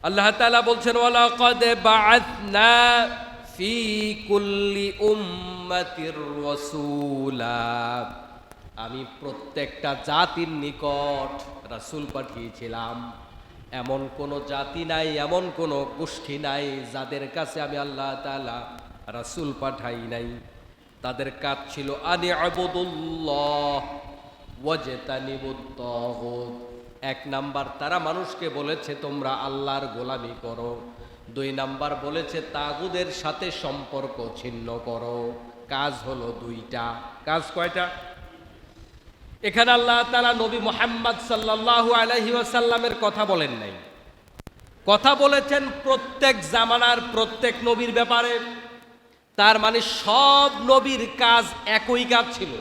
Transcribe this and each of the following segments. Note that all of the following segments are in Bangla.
আল্লাহ তাআলা বলছেন ওয়ালাকাদ বাআথনা ফি কুল্লি উম্মাতির রাসূলা, আমি প্রত্যেকটা জাতির নিকট রাসূল পাঠিয়েছিলাম। এমন কোন জাতি নাই, এমন কোন গোষ্ঠী নাই যাদের কাছে আমি আল্লাহ তাআলা রাসূল পাঠাই নাই। তাদের কাজ ছিল আনি আবুদুল্লাহ ওয়াজতানিবুত তাগুত। এক নাম্বার তারা মানুষকে বলেছে তোমরা আল্লাহর গোলামি করো। দুই নাম্বার বলেছে তাগুদের সাথে সম্পর্ক ছিন্ন করো। কাজ হলো দুইটা। কাজ কয়টা? এখানে আল্লাহ তাআলা নবী মুহাম্মদ সাল্লাল্লাহু আলাইহি ওয়াসাল্লামের কথা বলেন নাই, কথা বলেছেন প্রত্যেক জামানার প্রত্যেক নবীর ব্যাপারে। তার মানে সব নবীর কাজ একই কাজ ছিল,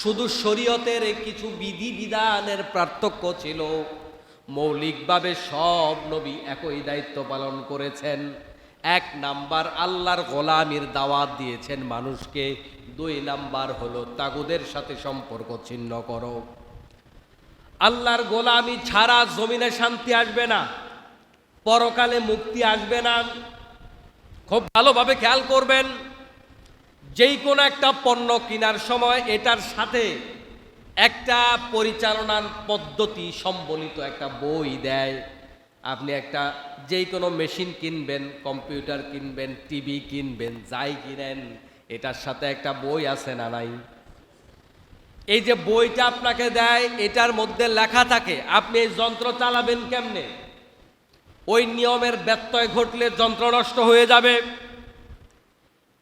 শুধু শরীয়তের কিছু বিধি বিধানের পার্থক্য ছিল। মৌলিকভাবে সব নবী একই দায়িত্ব পালন করেছেন। এক নাম্বার আল্লাহর গোলামির দাওয়াত দিয়েছেন মানুষকে। দুই নাম্বার হলো তাগুদের সাথে সম্পর্ক ছিন্ন করো। আল্লাহর গোলামি ছাড়া জমিনে শান্তি আসবে না, পরকালে মুক্তি আসবে না। খুব ভালোভাবে খেয়াল করবেন, যেই কোনো একটা পণ্য কেনার সময় এটার সাথে একটা পরিচালনার পদ্ধতি সম্বলিত একটা বই দেয়। আপনি একটা যেই কোনো মেশিন কিনবেন, কম্পিউটার কিনবেন, টিভি কিনবেন, যাই কিনেন, এটার সাথে একটা বই আছে না নাই? এই যে বইটা আপনাকে দেয়, এটার মধ্যে লেখা থাকে আপনি এই যন্ত্র চালাবেন কেমনে, ওই নিয়মের ব্যত্যয় ঘটলে যন্ত্র নষ্ট হয়ে যাবে।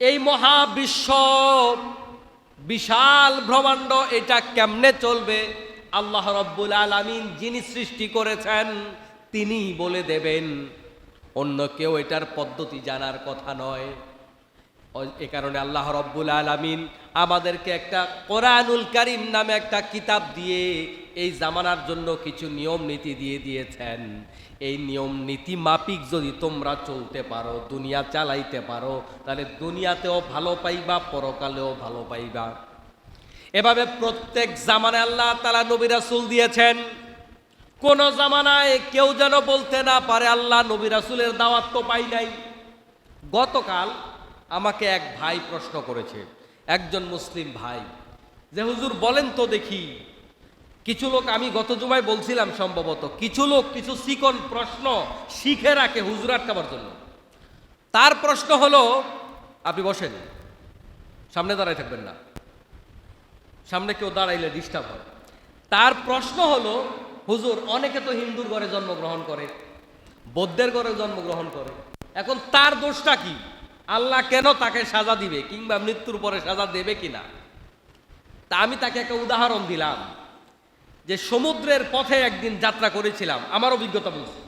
এই মহাবিশ্ব, বিশাল ব্রহ্মাণ্ড, এটা কেমনে চলবে আল্লাহ রাব্বুল আলামিন যিনি সৃষ্টি করেছেন তিনি বলে দেবেন। অন্য কেউ এটার পদ্ধতি জানার কথা নয়। এ কারণে আল্লাহ রাব্বুল আলামিন আমাদেরকে একটা কোরআনুল কারীম নামে একটা কিতাব দিয়ে এই জামানার জন্য কিছু নিয়ম নীতি দিয়ে দিয়েছেন। এই নিয়ম নীতি মাফিক যদি তোমরা চলতে পারো, দুনিয়া চালাইতে পারো, তাহলে দুনিয়াতেও ভালো পাইবা, পরকালেও ভালো পাইবা। এভাবে প্রত্যেক জামানায় আল্লাহ তাআলা নবী রাসূল দিয়েছেন। কোন জামানায় কেউ যেন বলতে না পারে আল্লাহ নবী রাসূলের দাওয়াত তো পাই নাই। গতকাল আমাকে এক ভাই প্রশ্ন করেছে, একজন মুসলিম ভাই, যে হুজুর বলেন তো দেখি, কিছু লোক, আমি গত জুমায় বলছিলাম সম্ভবত, কিছু লোক কিছু চিকন প্রশ্ন শিখে রাখে হুজুর আটকাবার জন্য। তার প্রশ্ন হলো, আপনি বসেন, সামনে দাঁড়াই থাকবেন না, সামনে কেউ দাঁড়াইলে ডিস্টার্ব হয়। তার প্রশ্ন হলো, হুজুর অনেকে তো হিন্দুর ঘরে জন্মগ্রহণ করে, বৌদ্ধের ঘরে জন্মগ্রহণ করে, এখন তার দোষটা কি? আল্লাহ কেন তাকে সাজা দিবে, কিংবা মৃত্যুর পরে সাজা দেবে কিনা? তা আমি তাকে একটা উদাহরণ দিলাম যে সমুদ্রের পথে একদিন যাত্রা করেছিলাম, আমার অভিজ্ঞতা বলছি।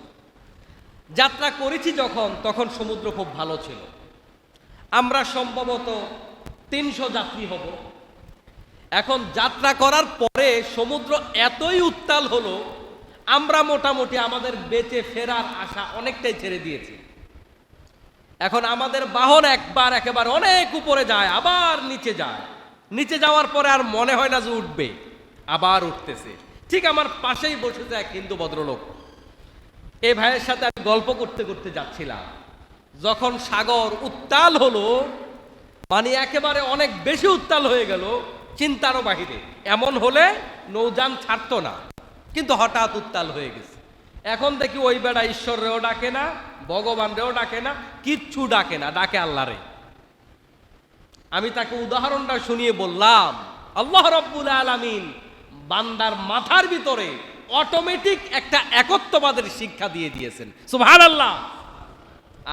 যাত্রা করেছি তখন সমুদ্র খুব ভালো ছিল। আমরা সম্ভবত 300 যাত্রী হব। এখন যাত্রা করার পরে সমুদ্র এতই উত্তাল হলো, আমরা মোটামুটি আমাদের বেঁচে ফেরার আশা অনেকটাই ছেড়ে দিয়েছি। এখন আমাদের বাহন একবার একেবারে অনেক উপরে যায়, আবার নিচে যায়, নিচে যাওয়ার পরে আর মনে হয় না যে উঠবে, আবার উঠতেছে। ঠিক আমার পাশেই বসেছে এক হিন্দু ভদ্রলোক। এই ভাইয়ের সাথে আমি গল্প করতে করতে যাচ্ছিলাম, যখন সাগর উত্তাল হলো, মানে একেবারে অনেক বেশি উত্তাল হয়ে গেল, চিন্তারও বাহিরে। এমন হলে নৌযান ছাড়তো না, কিন্তু হঠাৎ উত্তাল হয়ে গেছে। এখন দেখি ওই বেড়া ঈশ্বরেও ডাকে না, ভগবানরেও ডাকে না, কিচ্ছু ডাকে না, ডাকে আল্লাহরে। আমি তাকে উদাহরণটা শুনিয়ে বললাম, আল্লাহ রাব্বুল আলামিন বান্দার মাথার ভিতরে অটোমেটিক একটা একত্ববাদের শিক্ষা দিয়ে দিয়েছেন। সুবহানাল্লাহ।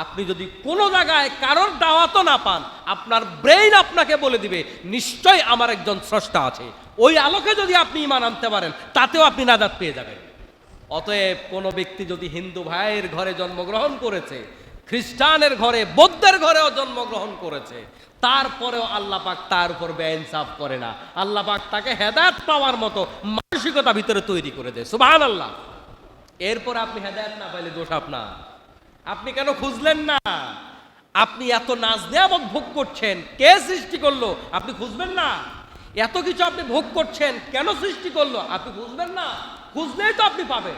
আপনি যদি কোনো জায়গায় কারোর দাওয়াতও না পান, আপনার ব্রেইন আপনাকে বলে দিবে নিশ্চয় আমার একজন স্রষ্টা আছে। ওই আলোকে যদি আপনি ঈমান আনতে পারেন, তাতেও আপনি নাজাত পেয়ে যাবেন। অতএব কোনো ব্যক্তি যদি হিন্দু ভাইয়ের ঘরে জন্মগ্রহণ করেছে, খ্রিস্টানের ঘরে, বৌদ্ধের ঘরেও জন্মগ্রহণ করেছে, তারপরেও আল্লাহ পাক তার উপর বেইনসাফ করে না। আল্লাহ পাক তাকে হেদায়েত পাওয়ার মতো মানসিকতা ভিতরে তৈরি করে দেয়। সুবহানাল্লাহ। এরপর আপনি হেদায়েত না পাইলে দোষ আপনার। আপনি কেন খুঁজলেন না? আপনি এত নাজ নেয়ামত ভোগ করছেন, কে সৃষ্টি করলো? আপনি খুঁজবেন না? এত কিছু আপনি ভোগ করছেন, কেন সৃষ্টি করলো? আপনি খুঁজবেন না? খুঁজলেই তো আপনি পাবেন।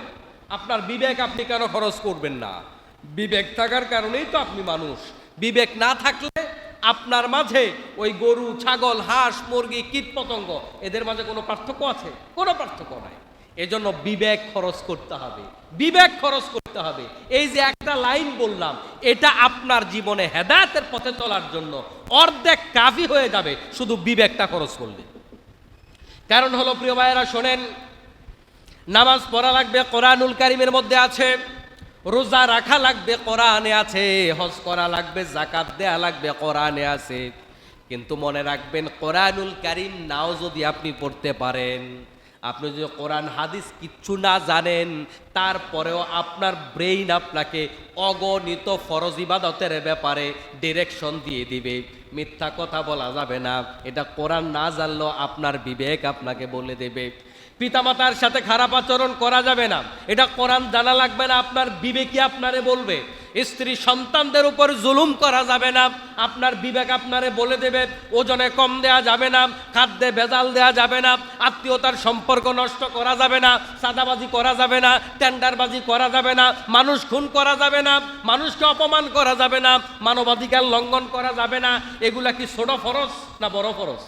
আপনার বিবেক আপনি কেন খরচ করবেন না? বিবেক থাকার কারণেই তো আপনি মানুষ। বিবেক না থাকলে আপনার মাঝে ওই গরু, ছাগল, হাঁস, মুরগি, কীট পতঙ্গ এদের মাঝে কোনো পার্থক্য আছে? কোনো পার্থক্য নাই। এজন্য বিবেক খরচ করতে হবে, বিবেক খরচ করতে হবে। এই যে একটা লাইন বললাম, এটা আপনার জীবনে হেদায়েতের পথে চলার জন্য অর্ধেক কাফি হয়ে যাবে শুধু বিবেকটা খরচ করলে। কারণ হলো প্রিয় ভাইয়েরা শোনেন, নামাজ পড়া লাগবে, কোরআনুল কারীমের মধ্যে আছে। রোজা রাখা লাগবে, কোরআনে আছে। হজ করা লাগবে, যাকাত দেয়া লাগবে, কোরআনে আছে। কিন্তু মনে রাখবেন, কোরআনুল কারীম নাও যদি আপনি পড়তে পারেন, আপনি যদি কোরআন হাদিস কিচ্ছু না জানেন, তারপরেও আপনার ব্রেইন আপনাকে অগণিত ফরজ ইবাদতের ব্যাপারে ডিরেকশন দিয়ে দিবে। মিথ্যা কথা বলা যাবে না, এটা কোরআন না জানলেও আপনার বিবেক আপনাকে বলে দেবে। পিতামাতার সাথে খারাপ আচরণ করা যাবে না, এটা কোরআন জানা লাগবে না, আপনার বিবেকই আপনারে বলবে। স্ত্রী সন্তানদের উপর জুলুম করা যাবে না, আপনার বিবেক আপনারে বলে দেবে। ওজনে কম দেয়া যাবে না, খাদ্যে ভেজাল দেয়া যাবে না, আত্মীয়তার সম্পর্ক নষ্ট করা যাবে না, চাঁদাবাজি করা যাবে না, টেন্ডারবাজি করা যাবে না, মানুষ খুন করা যাবে না, মানুষকে অপমান করা যাবে না, মানবাধিকার লঙ্ঘন করা যাবে না। এগুলা কি ছোট ফরজ না বড় ফরজ?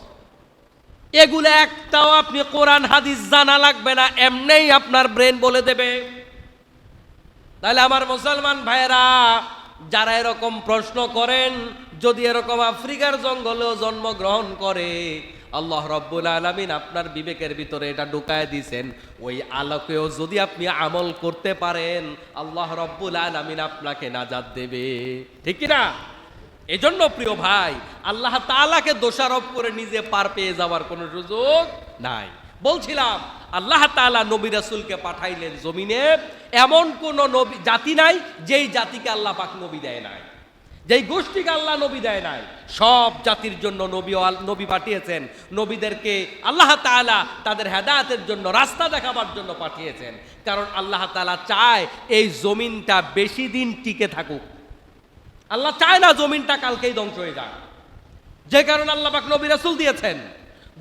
এগুলো একটাও আপনি কোরআন হাদিস জানা লাগবে না, এমনিই আপনার ব্রেন বলে দেবে। তাহলে আমার মুসলমান ভাইয়েরা, যারা এরকম প্রশ্ন করেন, যদি এরকম আফ্রিকার জঙ্গলেও জন্মগ্রহণ করে, আল্লাহ রাব্বুল আলামিন আপনার বিবেকের ভিতরে এটা ঢুকায় দিয়েছেন, ওই আলোকেও যদি আপনি আমল করতে পারেন, আল্লাহ রাব্বুল আলামিন আপনাকে নাজাত দেবে। ঠিক কি না? এজন্য প্রিয় ভাই, আল্লাহ তাআলাকে দোষারোপ করে নিজে পার পেয়ে যাওয়ার কোনো সুযোগ নাই। বলছিলাম, আল্লাহ তাআলা নবী রাসূলকে পাঠাইলেন জমিনে, এমন কোন নবী জাতি নাই যেই জাতিকে আল্লাহ পাক নবী দেয় নাই, যেই গোষ্ঠীকে আল্লাহ নবী দেয় নাই। সব জাতির জন্য নবী পাঠিয়েছেন। নবীদেরকে আল্লাহ তাআলা তাদের হেদায়েতের জন্য, রাস্তা দেখাবার জন্য পাঠিয়েছেন। কারণ আল্লাহ তাআলা চায় এই জমিনটা বেশি দিন টিকে থাকুক। আল্লাহ চায় না জমিনটা কালকেই ধ্বংস হয়ে যাক। যে কারণে আল্লাহ পাক নবী রাসূল দিয়েছেন।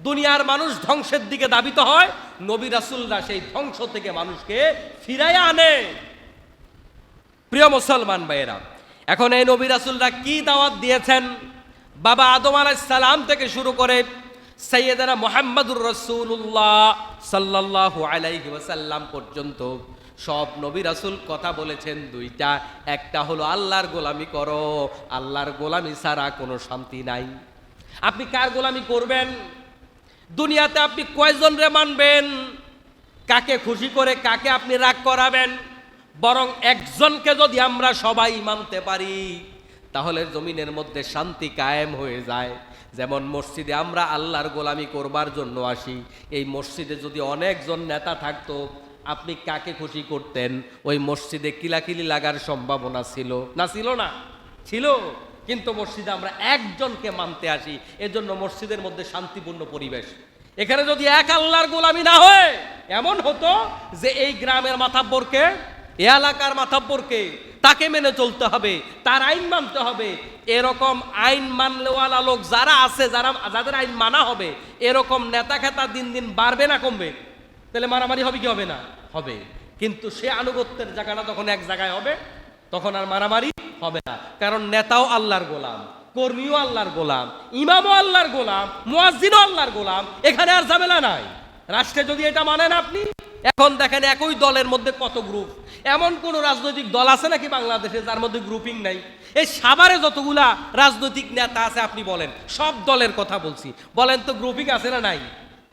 দুনিয়ার মানুষ ধ্বংসের দিকে ধাবিত হয়, নবী রাসূলরা সেই ধ্বংস থেকে মানুষকে ফিরাইয়া আনে। প্রিয় মুসলমান ভাইয়েরা, এখন এই নবী রাসূলরা কি দাওয়াত দিয়েছেন? বাবা আদম আলাইহিস সালাম থেকে শুরু করে সাইয়েদনা মুহাম্মদুর রাসূলুল্লাহ সাল্লাল্লাহু আলাইহি ওয়াসাল্লাম পর্যন্ত সব নবী রাসূল কথা বলেছেন দুইটা। একটা হলো আল্লাহর গোলামি করো, আল্লাহর গোলামি ছাড়া কোনো শান্তি নাই। আপনি কার গোলামি করবেন? দুনিয়াতে আপনি কয়জনরে মানবেন? কাকে খুশি করে কাকে আপনি রাগ করাবেন? বরং একজনকে যদি আমরা সবাই মানতে পারি, তাহলে জমিনের মধ্যে শান্তি কায়েম হয়ে যায়। যেমন মসজিদে আমরা আল্লাহর গোলামি করবার জন্য আসি, এই মসজিদে যদি অনেকজন নেতা থাকতো, আপনি কাকে খুশি করতেন? ওই মসজিদে কিলাকিলি লাগার সম্ভাবনা ছিল না? ছিল না? ছিল। কিন্তু মসজিদে আমরা একজনকে মানতে আসি, এজন্য মসজিদের মধ্যে শান্তিপূর্ণ পরিবেশ। এখানে যদি এক আল্লাহর গোলামি না হয়, এমন হতো যে এই গ্রামের মাথাব্বরকে, এই এলাকার মাথাব্বরকে, তাকে মেনে চলতে হবে, তার আইন মানতে হবে। এরকম আইন মানলেওয়ালা লোক যারা আছে, যাদের আইন মানা হবে, এরকম নেতা খেতা দিন দিন বাড়বে না কমবে? তাহলে মারামারি হবে কি হবে না? হবে। কিন্তু সে আনুগত্যের জায়গাটা তখন এক জায়গায় হবে, তখন আর মারামারি হবে না। কারণ নেতাও আল্লাহর গোলাম, কর্মীও আল্লাহর গোলাম, ইমামও আল্লাহর গোলাম, মুয়াজ্জিনও আল্লাহর গোলাম। এখানে আর ঝামেলা নাই। রাষ্ট্রে যদি এটা মানেন আপনি, এখন দেখেন একই দলের মধ্যে কত গ্রুপ। এমন কোন রাজনৈতিক দল আছে নাকি বাংলাদেশে যার মধ্যে গ্রুপিং নাই? এই সাভারে যতগুলা রাজনৈতিক নেতা আছে আপনি বলেন, সব দলের কথা বলছি, বলেন তো গ্রুপিং আছে না নাই?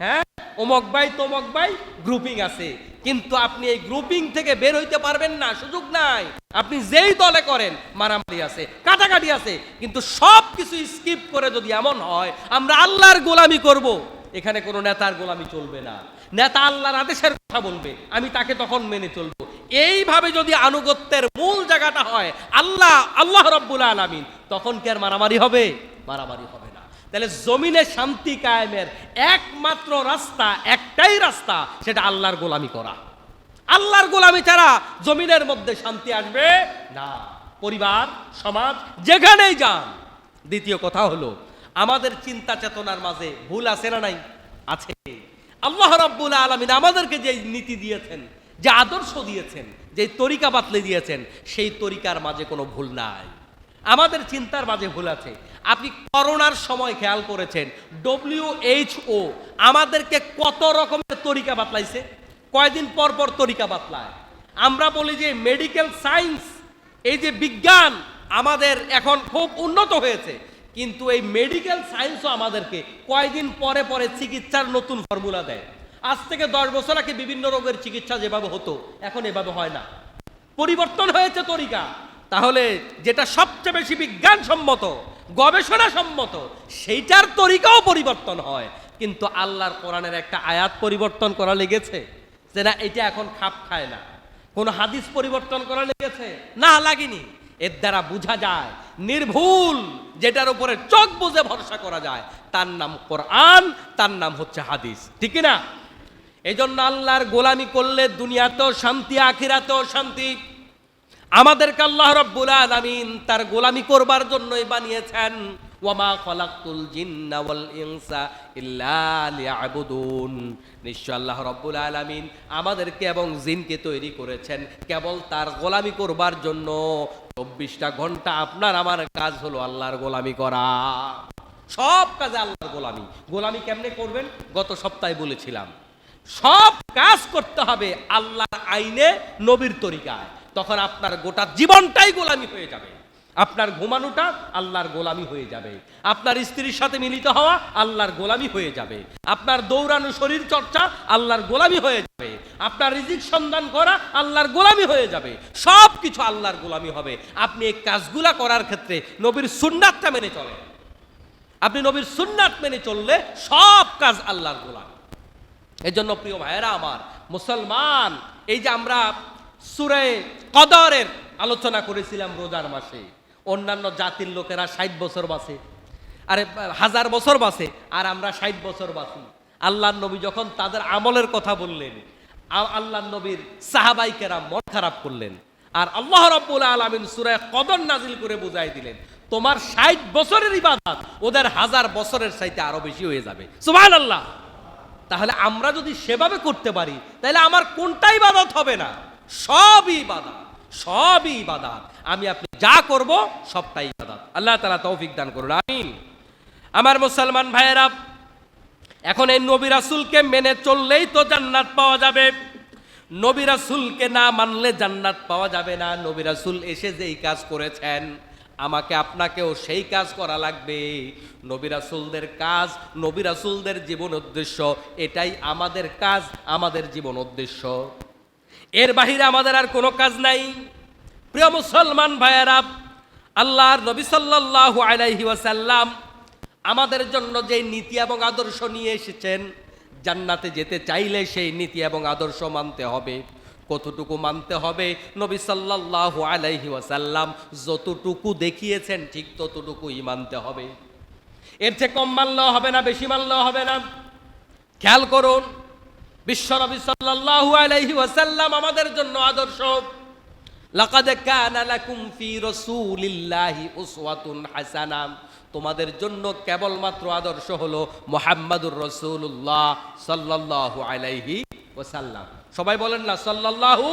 হ্যাঁ, অমুক ভাই তমুক ভাই গ্রুপিং আছে। কিন্তু আপনি এই গ্রুপিং থেকে বের হইতে পারবেন না, সুযোগ নাই। আপনি যেই দলে করেন মারামারি আছে, কাটাকাটি আছে। কিন্তু সব কিছু স্কিপ করে যদি এমন হয় আমরা আল্লাহর গোলামি করব, এখানে কোনো নেতার গোলামি চলবে না। নেতা আল্লাহর আদেশের কথা বলবে, আমি তাকে তখন মেনে চলবো। এইভাবে যদি আনুগত্যের মূল জায়গাটা হয় আল্লাহ রাব্বুল আলামিন, তখন কি আর মারামারি হবে? মারামারি হবে না। তাহলে জমিনে শান্তি কায়েমের একমাত্র রাস্তা, একটাই রাস্তা, সেটা আল্লাহর গোলামি করা। আল্লাহর গোলামি ছাড়া জমিনের মধ্যে শান্তি আসবে না। পরিবার, সমাজ, যেখানেই যান। দ্বিতীয় কথা হলো, আমাদের চিন্তা চেতনার মাঝে ভুল আছে না নাই? আছে। আল্লাহ রাব্বুল আলামিন আমাদেরকে যে নীতি দিয়েছেন, যে আদর্শ দিয়েছেন, যে তরিকা বাতলে দিয়েছেন, সেই তরিকার মাঝে কোনো ভুল নাই। আমাদের চিন্তার মাঝে ভুল আছে। আপনি করোনার সময় খেয়াল করেছেন WHO আমাদেরকে কত রকমের তরিকা বাতলাইছে, কয়দিন পর পর তরিকা বাতলায়। আমরা বলি যে মেডিকেল সায়েন্স, এই যে বিজ্ঞান আমাদের এখন খুব উন্নত হয়েছে, কিন্তু এই মেডিকেল সায়েন্সও আমাদেরকে কয়দিন পরে পরে চিকিৎসার নতুন ফর্মুলা দেয়। আজ থেকে 10 বছর আগে বিভিন্ন রোগের চিকিৎসা যেভাবে হতো এখন এভাবে হয় না, পরিবর্তন হয়েছে তরিকা। তাহলে যেটা সবচেয়ে বেশি বিজ্ঞানসম্মত, গবেষণাসম্মত, সেইটার তরিকাও পরিবর্তন হয়। কিন্তু আল্লাহর কোরআনের একটা আয়াত পরিবর্তন করা লেগেছে যে না এটা এখন খাপ খায় না, কোন হাদিস পরিবর্তন করা লেগেছে না, লাগেনি। এর দ্বারা বোঝা যায় নির্ভুল যেটার উপরে চোখ বুঝে ভরসা করা যায় তার নাম কোরআন, তার নাম হচ্ছে হাদিস, ঠিক না? এই জন্য আল্লাহর গোলামি করলে দুনিয়াতেও শান্তি, আখিরাতেও শান্তি। আমাদেরকে আল্লাহ রাব্বুল আলামিন তার গোলামি করবার জন্যই বানিয়েছেন। ওয়ামা খালাকতুল জিন্না ওয়াল ইনসা ইল্লা লিয়াবুদুন। নিশ্চয় আল্লাহ রাব্বুল আলামিন আমাদেরকে এবং জিনকে তৈরি করেছেন কেবল তার গোলামি করবার জন্য। 24টা ঘন্টা আপনার আমার কাজ হলো আল্লাহর গোলামি করা। সব কাজে আল্লাহর গোলামি। গোলামি কেমনে করবেন গত সপ্তাহে বলেছিলাম। সব কাজ করতে হবে আল্লাহর আইনে, নবীর তরিকায়। তখন আপনার গোটা জীবনটাই গোলামি হয়ে যাবে। আপনার ঘুমানোটা আল্লাহর গোলামি হয়ে যাবে, আপনার স্ত্রীর সাথে মিলিত হওয়া আল্লাহর গোলামি হয়ে যাবে, আপনার দৌড়ানো, শরীর চর্চা আল্লাহর গোলামি হয়ে যাবে, আপনার রিজিক সন্ধান করা আল্লাহর গোলামি হয়ে যাবে। সব কিছু আল্লাহর গোলামি হবে। আপনি এই কাজগুলা করার ক্ষেত্রে নবীর সুন্নাতটা মেনে চলেন। আপনি নবীর সুন্নাত মেনে চললে সব কাজ আল্লাহর গোলামি। এই জন্য প্রিয় ভাইয়েরা আমার, মুসলমান, এই যে আমরা সূরা কদরের আলোচনা করেছিলাম রোজার মাসে, অন্যান্য জাতির লোকেরা 60 বছর বাঁচে, আরে 1000 বছর বাঁচে, আর আমরা 60 বছর বাঁচি। আল্লাহর নবী যখন তাদের আমলের কথা বললেন, আল্লাহর নবীর সাহাবাই কেরাম মন খারাপ করলেন। আর আল্লাহ রাব্বুল আলামিন সূরা কদর নাজিল করে বুঝাই দিলেন, তোমার 60 বছরের ইবাদত ওদের 1000 বছরের চাইতে আরো বেশি হয়ে যাবে। সুবহানাল্লাহ। তাহলে আমরা যদি সেভাবে করতে পারি তাহলে আমার কোনটা ইবাদত হবে না? সবই ইবাদত, সবই ইবাদত। আমি আপনি যা করব সবটাই ইবাদত। আল্লাহ তাআলা তৌফিক দান করুন, আমিন। আমার মুসলমান ভাইয়েরা, এখন এই নবী রাসূলকে মেনে চললেই তো জান্নাত পাওয়া যাবে। নবী রাসূলকে না মানলে জান্নাত পাওয়া যাবে না। নবী রাসূল এসে যেই কাজ করেছেন আমাকে আপনাকেও সেই কাজ করা লাগবে। নবী রাসূলদের কাজ, নবী রাসূলদের জীবন উদ্দেশ্য, এটাই আমাদের কাজ, আমাদের জীবন উদ্দেশ্য। এর বাহিরে আমাদের আর কোনো কাজ নাই। প্রিয় মুসলমান ভাইয়েরা, আল্লাহর নবী সাল্লাল্লাহু আলাইহি ওয়াসাল্লাম আমাদের জন্য যে নীতি এবং আদর্শ নিয়ে এসেছেন, জান্নাতে যেতে চাইলে সেই নীতি এবং আদর্শ মানতে হবে। কতটুকু মানতে হবে? নবী সাল্লাল্লাহু আলাইহি ওয়াসাল্লাম যতটুকু দেখিয়েছেন ঠিক ততটুকুই মানতে হবে। এর চেয়ে কম মানলেও হবে না, বেশি মানলেও হবে না। খেয়াল করুন, বিশ্বনবী সাল্লাল্লাহু আলাইহি ওয়াসাল্লাম আমাদের জন্য আদর্শ। লাকাদ কানা লাকুম ফি রাসূলিল্লাহি উসওয়াতুন হাসানাহ। তোমাদের জন্য কেবলমাত্র আদর্শ হলো মুহাম্মাদুর রাসূলুল্লাহ সাল্লাল্লাহু আলাইহি ওয়াসাল্লাম। সবাই বলেন না সাল্লাল্লাহু।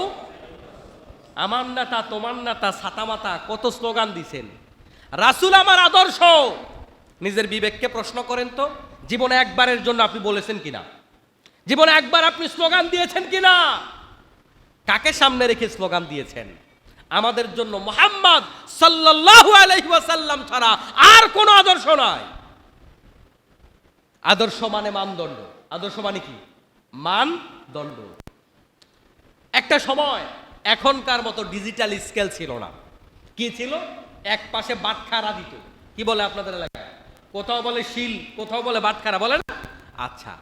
আমার নেতা, তোমার নেতা, ছাতা মাতা কত স্লোগান দিছেন। রাসূল আমার আদর্শ। নিজের বিবেককে প্রশ্ন করেন তো, জীবনে একবারের জন্য আপনি বলেছেন কিনা? জীবনে একবার আপনি স্লোগান দিয়েছেন কিনা? কাকে সামনে রেখে স্লোগান দিয়েছেন? আমাদের জন্য মুহাম্মদ সাল্লাল্লাহু আলাইহি ওয়াসাল্লাম ছাড়া আর কোনো আদর্শ নাই। আদর্শ মানে মানদণ্ড। আদর্শ মানে কি? মানদণ্ড। একটা সময় এখনকার মতো ডিজিটাল স্কেল ছিল না। কি ছিল? এক পাশে বাটখারা দিত। কি বলে আপনাদের এলাকায়? কোথাও বলে শিল, কোথাও বলে বাটখারা, বলে না? আচ্ছা,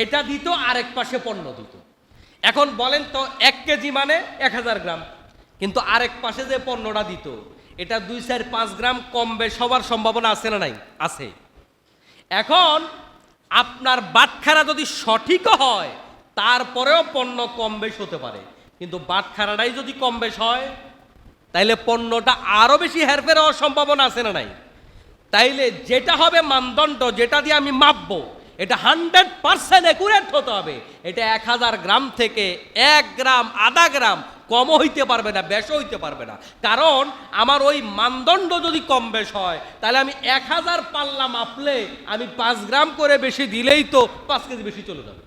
এটা দিত, আরেক পাশে পণ্য দিত। এখন বলেন তো 1 কেজি মানে 1000 গ্রাম, কিন্তু আরেক পাশে যে পণ্যটা দিত এটা 2, 4, 5 গ্রাম কম বেশ হবার সম্ভাবনা আছে না নাই? আছে। এখন আপনার বাটখারা যদি সঠিক হয় তারপরেও পণ্য কম বেশ হতে পারে, কিন্তু বাটখারাটাই যদি কম বেশ হয় তাইলে পণ্যটা আরো বেশি হেরফের হওয়ার সম্ভাবনা আছে না নাই? তাইলে যেটা হবে মানদণ্ড, যেটা দিয়ে আমি মাপবো, এটা 100% অ্যাকুরেট হতে হবে। এটা 1000 গ্রাম থেকে 1 গ্রাম আধা গ্রাম কমও হইতে পারবে না, বেশও হইতে পারবে না। কারণ আমার ওই মানদণ্ড যদি কম বেশ হয়, তাহলে আমি 1000 পাল্লা মাপলে আমি 5 গ্রাম করে বেশি দিলেই তো 5 কেজি বেশি চলে যাবে।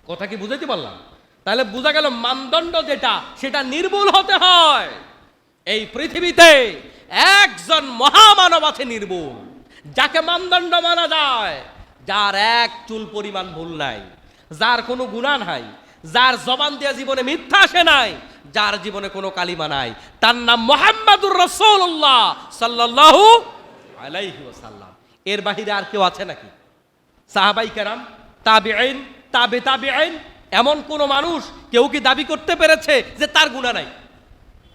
কথা কি বুঝাইতে পারলাম? তাহলে বোঝা গেল মানদণ্ড যেটা, সেটা নির্ভুল হতে হয়। এই পৃথিবীতে একজন মহামানব আছে নির্ভুল, যাকে মানদণ্ড মানা যায়, যার এক চুল পরিমাণ ভুল নাই, যার কোনো গুনাহ নাই, যার জবান দিয়া জীবনে মিথ্যা আসে নাই, যার জীবনে কোনো কালিমা নাই, তার নাম মুহাম্মাদুর রাসূলুল্লাহ সাল্লাল্লাহু আলাইহি ওয়াসাল্লাম। এর বাহিরে আর কেউ আছে নাকি? সাহাবাই কেরাম, তাবিঈন, তাবে তাবিঈন, এমন কোন মানুষ কেউ কি দাবি করতে পেরেছে যে তার গুনাহ নাই?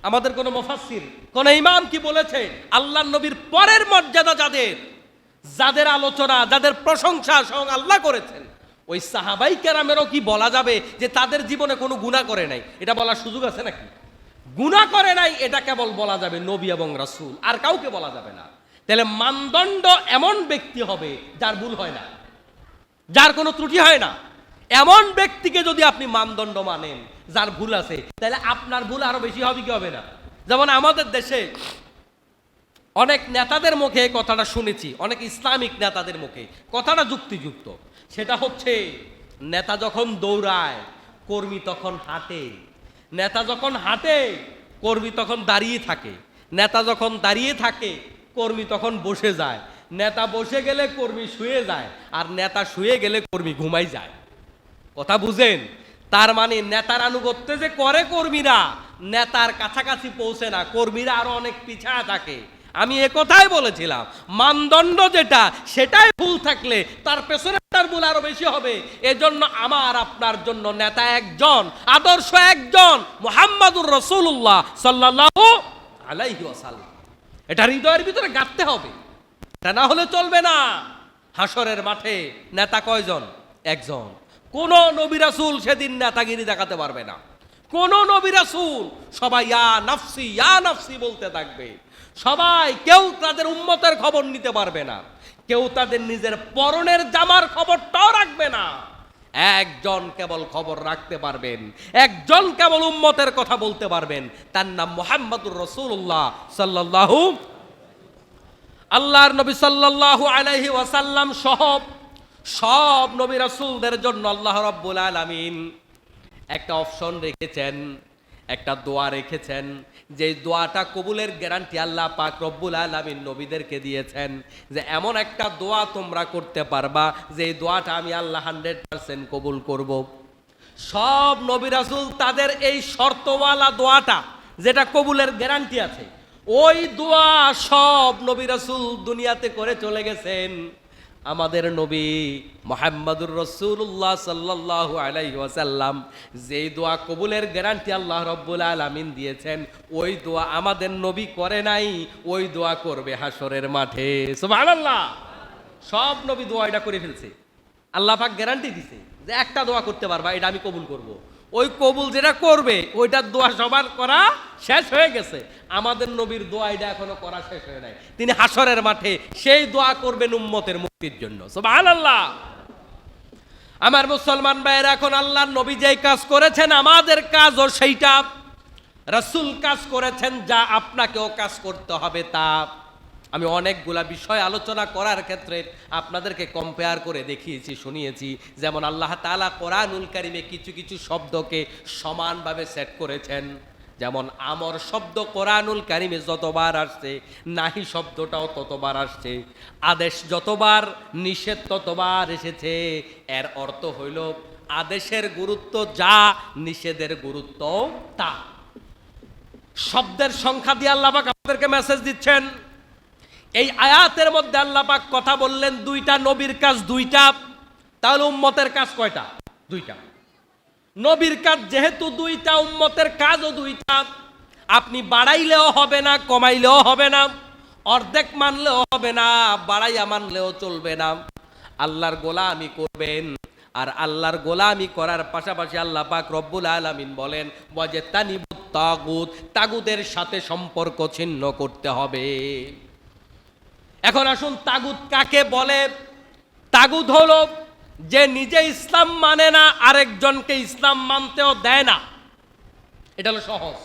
আমাদের কোন মুফাসসির, কোন ইমাম কি বলেছে আল্লাহর নবীর পরের মর্যাদা যাদের, যাদের আলোচনা, যাদের প্রশংসা স্বয়ং আল্লাহ করেছেন, ওই সাহাবাই কেরামেরও কি বলা যাবে যে তাদের জীবনে কোনো গুনাহ করে নাই? এটা বলার সুযোগ আছে নাকি? গুনাহ করে নাই এটা কেবল বলা যাবে নবী এবং রাসূল, আর কাউকে বলা যাবে না। তাহলে মানদণ্ড এমন ব্যক্তি হবে যার ভুল হয় না, যার কোনো ত্রুটি হয় না। এমন ব্যক্তিকে যদি আপনি মানদণ্ড মানেন যার ভুল আছে, তাহলে আপনার ভুল আরো বেশি হবে কি হবে না? যেমন আমাদের দেশে অনেক নেতাদের মুখে কথাটা শুনেছি, অনেক ইসলামিক নেতাদের মুখে কথাটা যুক্তিযুক্ত। সেটা হচ্ছে, নেতা যখন দৌড়ায় কর্মী তখন হাঁটে, নেতা যখন হাঁটে কর্মী তখন দাঁড়িয়ে থাকে, নেতা যখন দাঁড়িয়ে থাকে কর্মী তখন বসে যায়, নেতা বসে গেলে কর্মী শুয়ে যায়, আর নেতা শুয়ে গেলে কর্মী ঘুমাই যায়। কথা বুঝেন? তার মানে নেতার আনুগত্য যে করে কর্মীরা, নেতার কাছাকাছি পৌঁছে না, কর্মীরা আরো অনেক পিছায় থাকে। আমি একথাই বলেছিলাম, মানদণ্ড যেটা সেটাই ভুল থাকলে তার পেছনে তার ভুল আরো বেশি হবে। এজন্য আমার আপনার জন্য নেতা একজন, আদর্শ একজন, মুহাম্মাদুর রাসূলুল্লাহ সাল্লাল্লাহু আলাইহি ওয়াসাল্লাম। এটা হৃদয়ের ভিতরে গাঁথতে হবে, তা না হলে চলবে না। হাসরের মাঠে নেতা কয়জন? একজন। কোন নবী রাসূল সেদিন নেতাগিরি দেখাতে পারবে না, কোন নবী রাসূল। সবাই ইয়া নাফসি ইয়া নাফসি বলতে থাকবে সবাই। কেউ তাদের উম্মতের খবর নিতে পারবে না, কেউ তাদের নিজের পরনের জামার খবরটাও রাখবে না। একজন কেবল খবর রাখতে পারবেন, একজন কেবল উম্মতের কথা বলতে পারবেন, তার নাম মুহাম্মাদুর রাসূলুল্লাহ সাল্লাল্লাহু। আল্লাহর নবী সাল্লাল্লাহু আলাইহি ওয়াসাল্লাম সব নবী রাসূলদের জন্য আল্লাহ রাব্বুল আলামিন একটা অপশন রেখেছেন, একটা দোয়া রেখেছেন, যে দোয়াটা কবুলের গ্যারান্টি আল্লাহ পাক রব্বুল আলামিন নবীদেরকে দিয়েছেন, যে এমন একটা দোয়া তোমরা করতে পারবা যে দোয়াটা আমি আল্লাহ 100% কবুল করব। সব নবী রাসূল তাদের এই শর্তওয়ালা দোয়াটা, যেটা কবুলের গ্যারান্টি আছে, ওই দোয়া সব নবী রাসূল দুনিয়াতে করে চলে গেছেন। আমাদের নবী মুহাম্মাদুর রাসূলুল্লাহ সাল্লাল্লাহু আলাইহি ওয়াসাল্লাম যেই দোয়া কবুলের গ্যারান্টি আল্লাহ রাব্বুল আলামিন দিয়েছেন, ওই দোয়া আমাদের নবী করে নাই, ওই দোয়া করবে হাসরের মাঠে। সুবহানাল্লাহ। সব নবী দোয়া এটা করে ফেলছে, আল্লাহ পাক গ্যারান্টি দিছে যে একটা দোয়া করতে পারবা, এটা আমি কবুল করব। ওই কবুল যেটা করবে ওইটার দোয়া সবার করা শেষ হয়ে গেছে। আমাদের নবীর দোয়া এটা এখনো করা শেষ হয়ে নাই, তিনি হাসরের মাঠে সেই দোয়া করবেন উম্মতের মুক্তির জন্য। সুবহানাল্লাহ। আমার মুসলমান ভাইয়েরা, এখন আল্লাহর নবী যেই কাজ করেছেন আমাদের কাজও সেইটা, রাসূল কাজ করেছেন যা আপনাকেও কাজ করতে হবে তা। আমি অনেকগুলা বিষয় আলোচনা করার ক্ষেত্রে আপনাদেরকে কম্পেয়ার করে দেখিয়েছি, শুনিয়েছি। যেমন আল্লাহ তাআলা কোরআনুল কারীমে কিছু কিছু শব্দকে সমানভাবে সেট করেছেন। যেমন আমর শব্দ কোরআনুল কারীমে যতবার আসছে, নাহি শব্দটাও ততবার আসছে। আদেশ যতবার, নিষেধ ততবার এসেছে। এর অর্থ হইল আদেশের গুরুত্ব যা, নিষেধের গুরুত্ব তা। শব্দের সংখ্যা দিয়ে আল্লাহ পাক আমাদেরকে মেসেজ দিচ্ছেন। এই আয়াতের মধ্যে আল্লাহ পাক কথা বললেন দুইটা, নবীর কাজ দুইটা, তাহলে উম্মতের কাজ কয়টা? দুইটা। নবীর কাজ যেহেতু দুইটা, উম্মতের কাজও দুইটা। আপনি বাড়াইলেও হবে না, কমাইলেও হবে না, অর্ধেক মানলেও হবে না, বাড়াইয়া মানলেও চলবে না। আল্লাহর গোলামি করবেন, আর আল্লাহর গোলামি করার পাশাপাশি আল্লাহ পাক রব্বুল আলামিন বলেন ওয়াজতানিবুত তাগুত, তাগুতের সাথে সম্পর্ক ছিন্ন করতে হবে। এখন আসুন, তাগুত কাকে বলে? তাগুত হলো যে নিজে ইসলাম মানে না, আরেকজনকে ইসলাম মানতেও দেয় না। এটা হলো সহজ।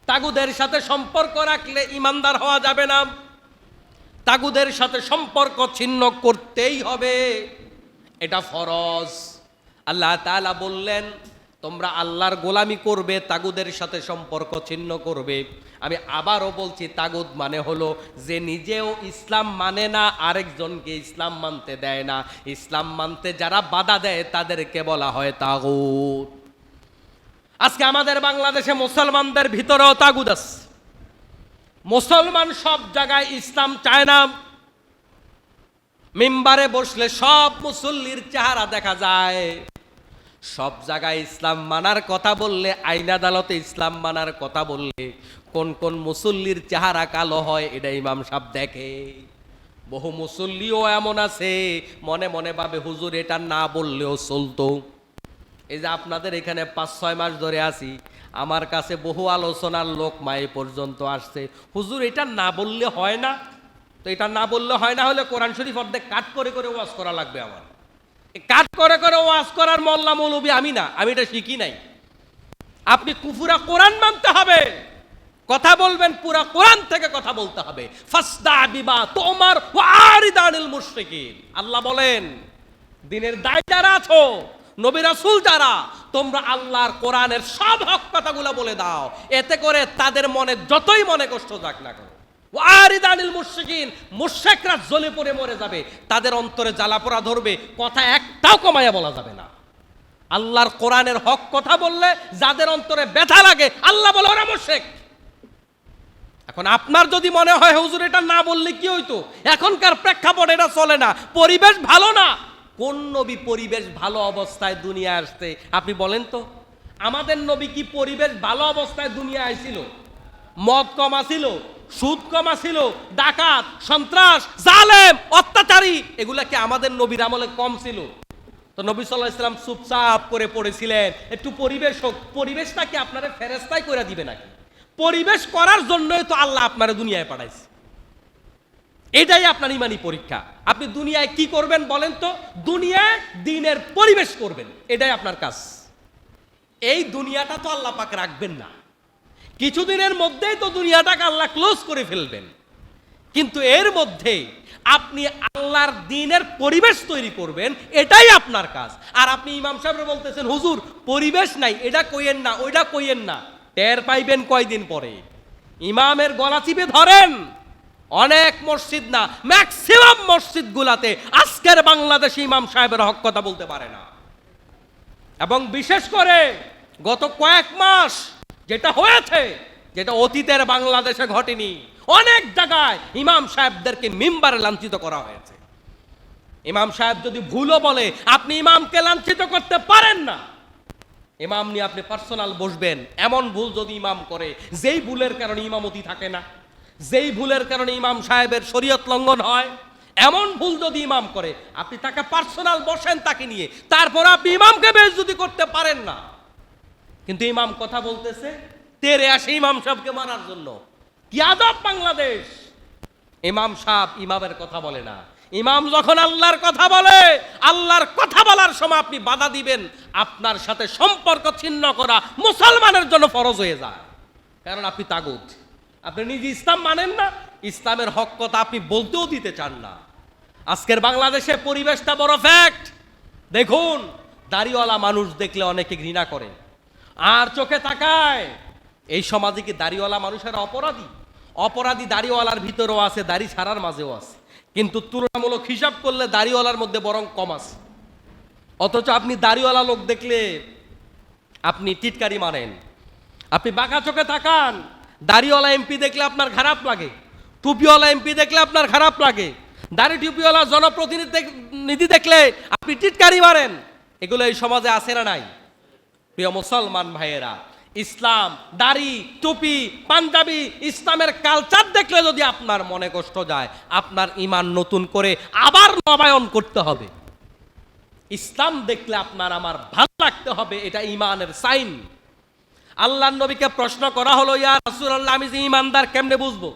তাগুদের সাথে সম্পর্ক রাখলে ইমানদার হওয়া যাবে না, তাগুদের সাথে সম্পর্ক ছিন্ন করতেই হবে, এটা ফরজ। আল্লাহ তাআলা বললেন তোমরা আল্লাহর গোলামি করবে, তাগুদের সাথে সম্পর্ক ছিন্ন করবে। আমি আবারও বলছি, তাগুদ মানে হলো যে নিজেও ইসলাম মানে না, আরেকজনকে ইসলাম মানতে দেয় না। ইসলাম মানতে যারা বাধা দেয় তাদেরকে বলা হয় তাগুত। আজকে আমাদের বাংলাদেশে মুসলমানদের ভিতরেও তাগুত আছে। মুসলমান সব জায়গায় ইসলাম চায় না। মিম্বারে বসলে সব মুসল্লির চেহারা দেখা যায়, সব জায়গায় ইসলাম মানার কথা বললে, আইন আদালতে ইসলাম মানার কথা বললে কোন কোন মুসল্লির চেহারা কালো হয় এটা ইমাম সাহেব দেখে। বহু মুসল্লিও এমন আছে মনে মনে ভাবে হুজুর এটা না বললেও চলতো। এই যে আপনাদের এখানে 5-6 মাস ধরে আছি, আমার কাছে বহু আলোচনার লোক মায়ে পর্যন্ত আসছে, হুজুর এটা না বললে হয় না। তো এটা না বললে হয় না হলে কোরআন শরীফ অর্ধেক কাট করে করে ওয়াজ করা লাগবে। আমার কাট করে করে ওয়াজ করার মোল্লা মৌলবী আমি না, আমি এটা শিখি নাই। আপনি কুফুরা কোরআন মানতে হবে, কথা বলবেন পুরা কোরআন থেকে কথা বলতে হবে। ফাসদা বিমা তুমার ওয়া আরিদ আনিল মুশরিকিন। আল্লাহ বলেন দিনের দায় যারা আছো, নবী রাসূল যারা, তোমরা আল্লাহর কোরআনের সব হক কথাগুলো বলে দাও, এতে করে তাদের মনে যতই মনে কষ্ট যাক না কেন, ওয়া আরিদ আনিল মুশরিকিন, মুশরিকরা জ্বলে পড়ে মরে যাবে, তাদের অন্তরে জ্বালা পোড়া ধরবে, কথা একটাও কমায়া বলা যাবে না। আল্লাহর কোরআনের হক কথা বললে যাদের অন্তরে ব্যথা লাগে, আল্লাহ বলে ওরা মুশরিক। এখন আপনার যদি মনে হয় হুজুর এটা না বললে কি হইতো, এখনকার প্রেক্ষাপট এটা চলে না, পরিবেশ ভালো না। কোন নবী পরিবেশ ভালো অবস্থায় দুনিয়া আসছে আপনি বলেন তো? আমাদের নবী কি পরিবেশ ভালো অবস্থায় দুনিয়া আইছিল? মদ কম আছিল, সুদ কম আছিল, ডাকাত, সন্ত্রাস, জালেম, অত্যাচারী এগুলা কি আমাদের নবীর আমলে কম ছিল? তো নবী সাল্লাল্লাহু আলাইহি ওয়াসাল্লাম চুপচাপ করে পড়েছিলেন, একটু পরিবেশ হোক। পরিবেশটা কি আপনারা ফেরেশতাই করে দিবে নাকি? পরিবেশ করার জন্যই তো আল্লাহ আপনারা দুনিয়ায় পাঠাইছে। এটাই আপনার ইমানি পরীক্ষা। আপনি দুনিয়ায় কি করবেন বলেন তো? দুনিয়ায় দ্বীনের পরিবেশ করবেন, এটাই আপনার কাজ। এই দুনিয়াটা তো আল্লাহ পাক রাখবেন না, কিছুদিনের মধ্যেই তো দুনিয়াটাকে আল্লাহ ক্লোজ করে ফেলবেন। কিন্তু এর মধ্যে আপনি আল্লাহর দ্বীনের পরিবেশ তৈরি করবেন, এটাই আপনার কাজ। আর আপনি ইমাম সাহেবরা বলতেছেন হুজুর পরিবেশ নাই, এটা কইয়েন না, ওইটা কইয়েন না। টের পাইবেন কয়দিন পরে। ইমামের গলা চিপে ধরেন। অনেক মসজিদ না, ম্যাক্সিমাম মসজিদ গুলাতে আজকের বাংলাদেশে ইমাম সাহেবের হক কথা বলতে পারে না। এবং বিশেষ করে গত কয়েক মাস যেটা হয়েছে, যেটা অতীতের বাংলাদেশে ঘটেনি, অনেক জায়গায় ইমাম সাহেবদেরকে মিম্বারে লাঞ্ছিত করা হয়েছে। ইমাম সাহেব যদি ভুলও বলে আপনি ইমামকে লাঞ্ছিত করতে পারেন না। ইমাম নিয়ে আপনি পার্সোনাল বসবেন, এমন ভুল যদি ইমাম করে যেই ভুলের কারণে ইমামতি থাকে না, যেই ভুলের কারণে ইমাম সাহেবের শরীয়ত লঙ্ঘন হয়, এমন ভুল যদি ইমাম করে আপনি তাকে পার্সোনাল বসেন তাকে নিয়ে, তারপর আপনি ইমামকে বেইজ্জতি করতে পারেন না। কিন্তু ইমাম কথা বলতেছে, তেরে আসে ইমাম সাহেবকে মারার জন্য। কি আদব বাংলাদেশ! ইমাম সাহেব ইমামের কথা বলে না। ইমাম যখন আল্লাহর কথা বলে, আল্লাহর কথা বলার সময় আপনি বাধা দিবেন, আপনার সাথে সম্পর্ক ছিন্ন করা মুসলমানের জন্য ফরজ হয়ে যায়। কারণ আপনি তাগুত, আপনি নিজে ইসলাম মানেন না, ইসলামের হক কথা আপনি বলতেও দিতে চান না। আজকের বাংলাদেশে পরিবেশটা বড় ফ্যাক্ট। দেখুন, দাড়িওয়ালা মানুষ দেখলে অনেকে ঘৃণা করে আর চোখে তাকায়। এই সমাজে কি দাড়িওয়ালা মানুষেরা অপরাধী? অপরাধী দাড়িওয়ালার ভিতরেও আছে, দাড়ি ছাড়ার মাঝেও আছে। কিন্তু তুলনামূলক হিসাব করলে দাড়িওয়ালার মধ্যে বরং কম আছে। অথচ আপনি দাড়িওয়ালা লোক দেখলে আপনি টিটকারি মানেন। আপনি বাঁকা চোখে তাকান, দাড়িওয়ালা এমপি দেখলে আপনার খারাপ লাগে, টুপিওয়ালা এমপি দেখলে আপনার খারাপ লাগে, দাড়ি টুপিওয়ালা জনপ্রতিনিধি দেখলে আপনি টিটকারি মারেন। এগুলো এই সমাজে আছে না নাই? প্রিয় মুসলমান ভাইয়েরা, ইসলাম, দাড়ি, টুপি, পাঞ্জাবি, ইসলামের কালচার দেখলে যদি আপনার মনে কষ্ট যায়, আপনার ঈমান নতুন করে আবার নবায়ন করতে হবে। ইসলাম দেখলে আপনার আমার ভালো লাগতে হবে, এটা ঈমানের সাইন। আল্লাহর নবীকে প্রশ্ন করা হলো, ইয়া রাসূলুল্লাহ আমি যে ঈমানদার কেমনে বুঝবো?